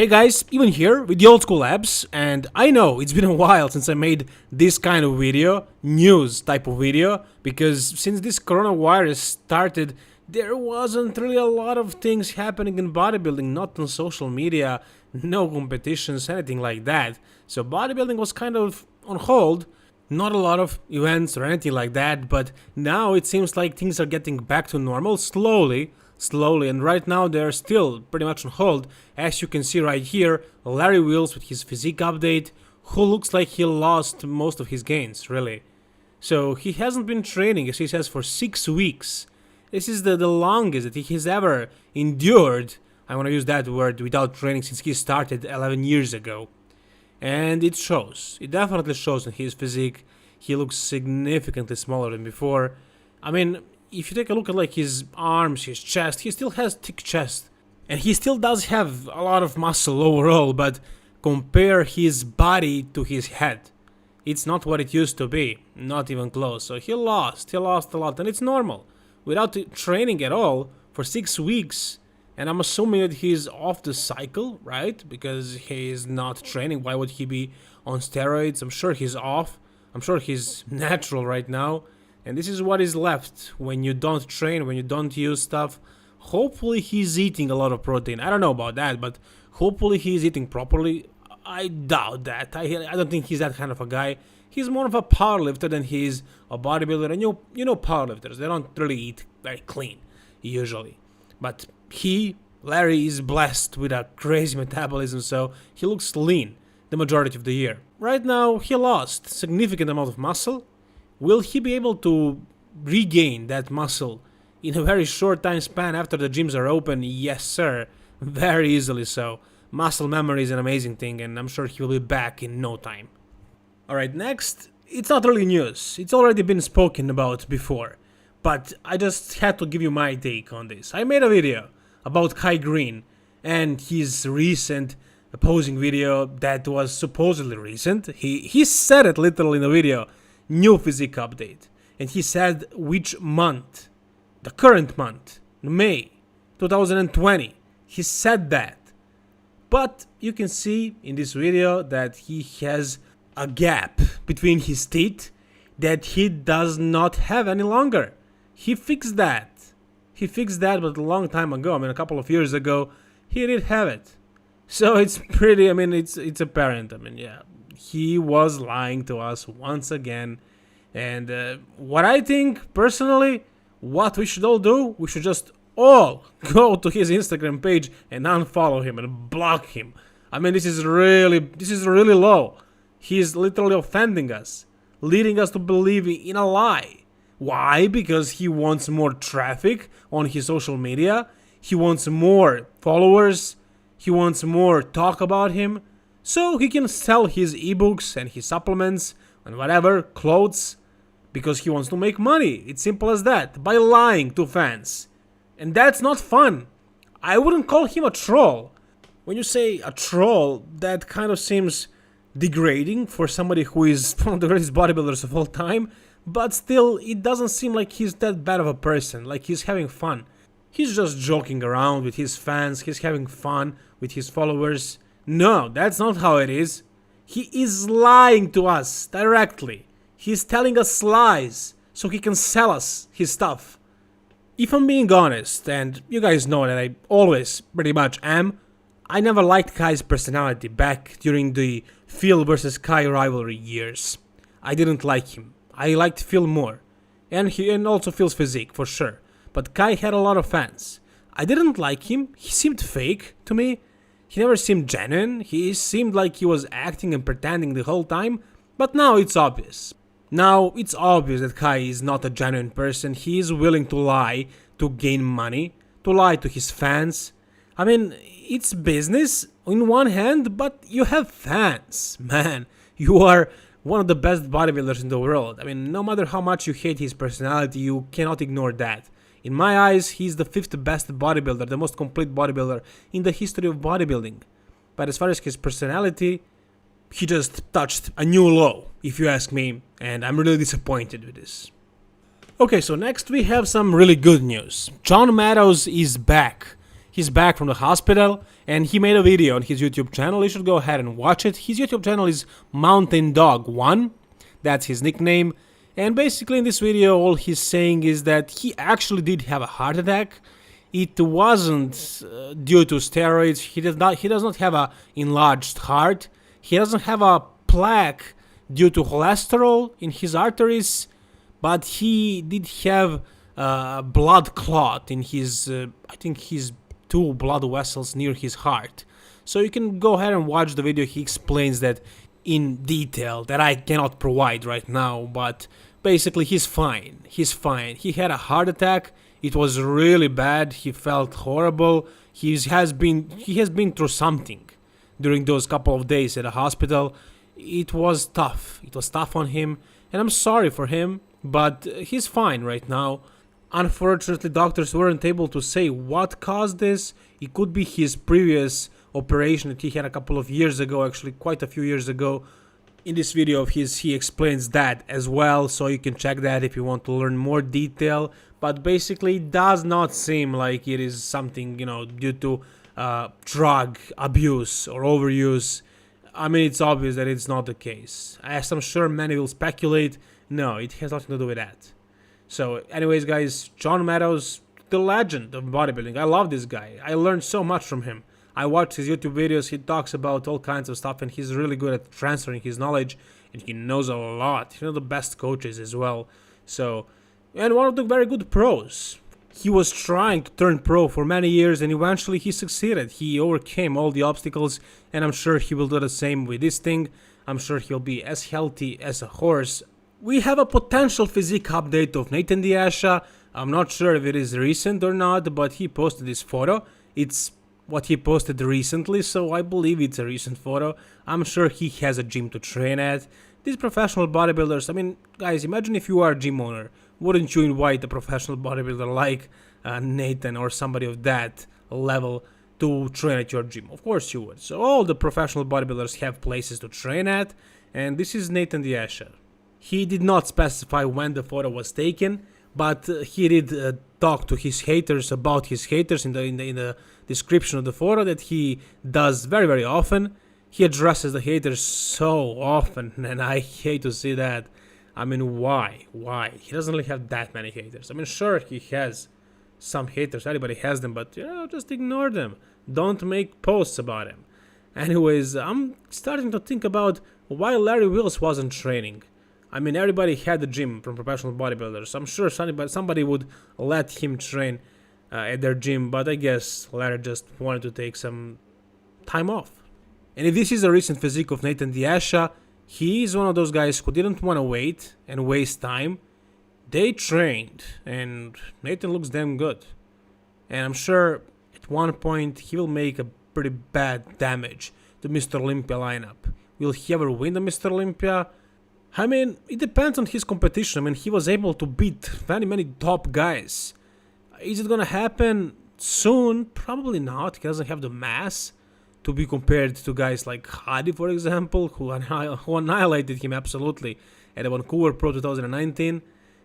Hey guys, even here with the old school abs, and I know it's been a while since I made this kind of video, news type of video, because since this coronavirus started, there wasn't really a lot of things happening in bodybuilding, not on social media, no competitions, anything like that. So bodybuilding was kind of on hold, not a lot of events or anything like that, but now it seems like things are getting back to normal slowly, and right now they're still pretty much on hold. As you can see right here, Larry Wheels with his physique update, who looks like he lost most of his gains, really. So he hasn't been training, as he says, for 6 weeks. This is the longest that he has ever endured, I want to use that word, without training since he started 11 years ago. And it shows, it definitely shows in his physique. He looks significantly smaller than before. I mean, if you take a look at like his arms, his chest, he still has thick chest. And he still does have a lot of muscle overall, but compare his body to his head. It's not what it used to be, not even close. So he lost a lot, and it's normal. Without training at all for 6 weeks, and I'm assuming that he's off the cycle, right? Because he's not training, why would he be on steroids? I'm sure he's off. I'm sure he's natural right now. And this is what is left when you don't train, when you don't use stuff. Hopefully he's eating a lot of protein. I don't know about that, but hopefully he's eating properly. I doubt that. I don't think he's that kind of a guy. He's more of a powerlifter than he is a bodybuilder. And you know powerlifters, they don't really eat very clean, usually. But Larry, is blessed with a crazy metabolism, so he looks lean the majority of the year. Right now, he lost significant amount of muscle. Will he be able to regain that muscle in a very short time span after the gyms are open? Yes, sir. Very easily so. Muscle memory is an amazing thing, and I'm sure he will be back in no time. Alright, next, it's not really news. It's already been spoken about before. But I just had to give you my take on this. I made a video about Greene and his recent posing video that was supposedly recent. He said it literally in the video. New physique update, and he said which month, the current month, May 2020, he said that. But you can see in this video that he has a gap between his teeth that he does not have any longer. He fixed that, but a long time ago. I mean, a couple of years ago, he did have it. So it's pretty, I mean, it's apparent. I mean, yeah. He was lying to us once again. And what I think, personally, what we should all do, we should just all go to his Instagram page and unfollow him and block him. I mean, this is really low. He's literally offending us, leading us to believe in a lie. Why? Because he wants more traffic on his social media. He wants more followers. He wants more talk about him. So he can sell his ebooks and his supplements and whatever, clothes, because he wants to make money. It's simple as that, by lying to fans. And that's not fun. I wouldn't call him a troll. When you say a troll, that kind of seems degrading for somebody who is one of the greatest bodybuilders of all time, but still, it doesn't seem like he's that bad of a person, like he's having fun. He's just joking around with his fans, he's having fun with his followers. No, that's not how it is. He is lying to us directly. He's telling us lies so he can sell us his stuff. If I'm being honest, and you guys know that I always pretty much am, I never liked Kai's personality back during the Phil versus Kai rivalry years. I didn't like him. I liked Phil more. And also Phil's physique, for sure. But Kai had a lot of fans. I didn't like him. He seemed fake to me. He never seemed genuine. He seemed like he was acting and pretending the whole time. But now it's obvious. Now it's obvious that Kai is not a genuine person. He is willing to lie to gain money, to lie to his fans. I mean, it's business on one hand, but you have fans. Man, you are one of the best bodybuilders in the world. I mean, no matter how much you hate his personality, you cannot ignore that. In my eyes, he's the 5th best bodybuilder, the most complete bodybuilder in the history of bodybuilding. But as far as his personality, he just touched a new low, if you ask me, and I'm really disappointed with this. Okay, so next we have some really good news. John Meadows is back. He's back from the hospital, and he made a video on his YouTube channel. You should go ahead and watch it. His YouTube channel is Mountain Dog 1. That's his nickname. And basically in this video, all he's saying is that he actually did have a heart attack. It wasn't due to steroids. He does not have a enlarged heart. He doesn't have a plaque due to cholesterol in his arteries, but he did have a blood clot in his, I think his 2 blood vessels near his heart. So you can go ahead and watch the video. He explains that in detail that I cannot provide right now, but basically he's fine. He's fine. He had a heart attack. It was really bad. He felt horrible. He has been through something during those couple of days at the hospital. It was tough. It was tough on him, and I'm sorry for him, but he's fine right now. Unfortunately, doctors weren't able to say what caused this. It could be his previous operation that he had a couple of years ago, actually quite a few years ago. In this video of his, he explains that as well, so you can check that if you want to learn more detail. But basically, it does not seem like it is something, due to drug abuse or overuse. I mean, it's obvious that it's not the case. As I'm sure many will speculate, no, it has nothing to do with that. So anyways, guys, John Meadows, the legend of bodybuilding. I love this guy. I learned so much from him. I watch his YouTube videos. He talks about all kinds of stuff, and he's really good at transferring his knowledge, and he knows a lot. He's one of the best coaches as well. So, and one of the very good pros. He was trying to turn pro for many years, and eventually he succeeded. He overcame all the obstacles, and I'm sure he will do the same with this thing. I'm sure he'll be as healthy as a horse. We have a potential physique update of Nathan the Asha. I'm not sure if it is recent or not, but he posted this photo. It's what he posted recently, so I believe it's a recent photo. I'm sure he has a gym to train at. These professional bodybuilders, I mean, guys, imagine if you are a gym owner. Wouldn't you invite a professional bodybuilder like Nathan or somebody of that level to train at your gym? Of course you would. So all the professional bodybuilders have places to train at, and this is Nathan the Asha. He did not specify when the photo was taken, but he did talk to his haters about his haters in the description of the photo that he does very, very often. He addresses the haters so often, and I hate to see that. I mean, why? Why? He doesn't really have that many haters. I mean, sure, he has some haters. Everybody has them, but just ignore them. Don't make posts about him. Anyways, I'm starting to think about why Larry Wills wasn't training. I mean, everybody had a gym from professional bodybuilders. I'm sure somebody would let him train at their gym, but I guess Larry just wanted to take some time off. And if this is a recent physique of Nathan the Asha, he is one of those guys who didn't want to wait and waste time. They trained, and Nathan looks damn good. And I'm sure at one point he will make a pretty bad damage to Mr. Olympia lineup. Will he ever win the Mr. Olympia? I mean, it depends on his competition. I mean, he was able to beat very many top guys. Is it gonna happen soon? Probably not. He doesn't have the mass to be compared to guys like Hadi, for example, who annihilated him absolutely at the Vancouver Pro 2019.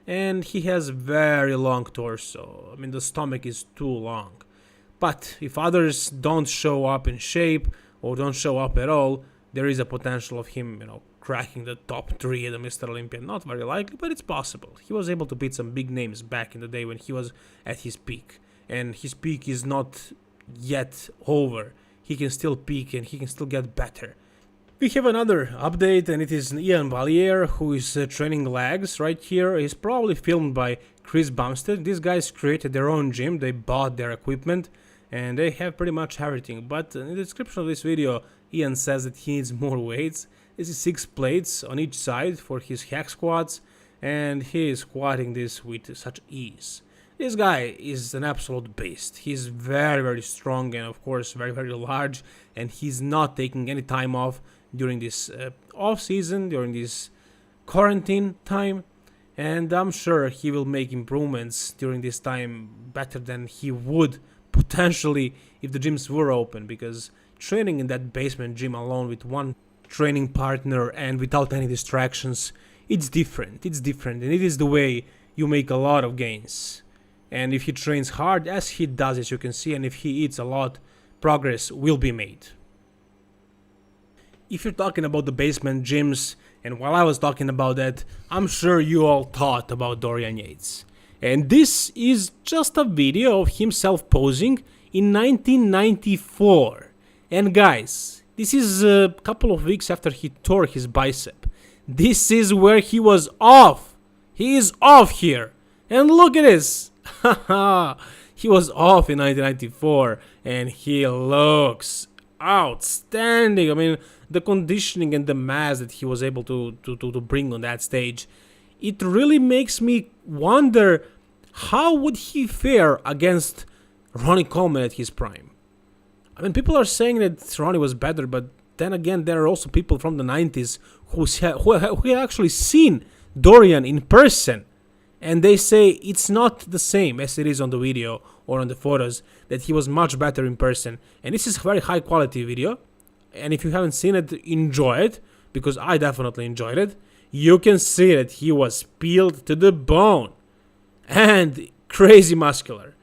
And he has very long torso. I mean, the stomach is too long. But if others don't show up in shape or don't show up at all, there is a potential of him, cracking the top 3 at the Mr. Olympia. Not very likely, but it's possible. He was able to beat some big names back in the day when he was at his peak. And his peak is not yet over. He can still peak and he can still get better. We have another update, and it is Ian Valliere, who is training legs right here. He's probably filmed by Chris Bumstead. These guys created their own gym. They bought their equipment, and they have pretty much everything. But in the description of this video, Ian says that he needs more weights. This is 6 plates on each side for his hack squats, and he is squatting this with such ease. This guy is an absolute beast. He's very, very strong and, of course, very, very large, and he's not taking any time off during this off-season, during this quarantine time, and I'm sure he will make improvements during this time better than he would potentially if the gyms were open, because training in that basement gym alone with one training partner and without any distractions, it's different, and it is the way you make a lot of gains. And if he trains hard, as he does, as you can see, and if he eats a lot, progress will be made. If you're talking about the basement gyms, and while I was talking about that, I'm sure you all thought about Dorian Yates. And this is just a video of himself posing in 1994. And guys, this is a couple of weeks after he tore his bicep. This is where he was off. He is off here. And look at this. He was off in 1994 and he looks outstanding. I mean, the conditioning and the mass that he was able to bring on that stage, it really makes me wonder how would he fare against Ronnie Coleman at his prime. I mean, people are saying that Ronnie was better, but then again, there are also people from the 90s who actually seen Dorian in person, and they say it's not the same as it is on the video or on the photos, that he was much better in person. And this is a very high quality video, and if you haven't seen it, enjoy it, because I definitely enjoyed it. You can see that he was peeled to the bone and crazy muscular.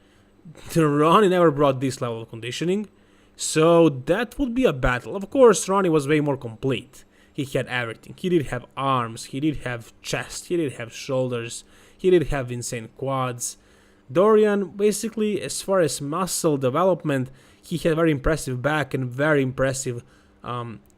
Ronnie never brought this level of conditioning, so that would be a battle. Of course, Ronnie was way more complete. He had everything. He did have arms, he did have chest, he did have shoulders, he did have insane quads. Dorian, basically, as far as muscle development, he had very impressive back and very impressive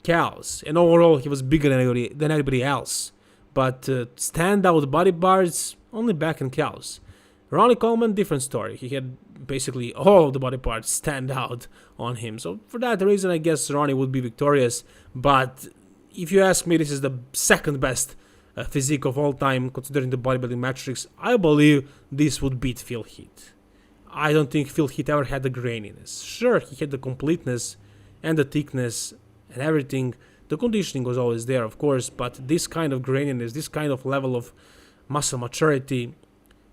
calves. And overall, he was bigger than anybody else. But standout body parts, only back and calves. Ronnie Coleman, different story. He had basically all of the body parts stand out on him. So for that reason, I guess Ronnie would be victorious. But if you ask me, this is the second best physique of all time, considering the bodybuilding metrics. I believe this would beat Phil Heath. I don't think Phil Heath ever had the graininess. Sure, he had the completeness and the thickness and everything. The conditioning was always there, of course, but this kind of graininess, this kind of level of muscle maturity,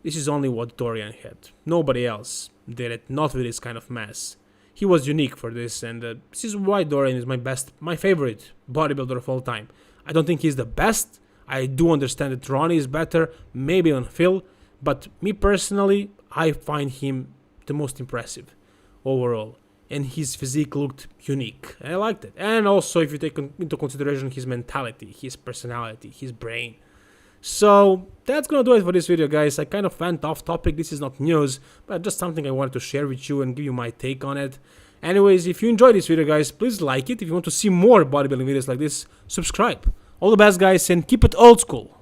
this is only what Dorian had. Nobody else did it, not with this kind of mass. He was unique for this, and this is why Dorian is my favorite bodybuilder of all time. I don't think he's the best. I do understand that Ronnie is better, maybe on Phil, but me personally, I find him the most impressive overall. And his physique looked unique. I liked it. And also, if you take into consideration his mentality, his personality, his brain. So that's gonna do it for this video, guys. I kind of went off topic. This is not news, but just something I wanted to share with you and give you my take on it. Anyways, if you enjoyed this video, guys, please like it. If you want to see more bodybuilding videos like this, subscribe. All the best, guys, and keep it old school.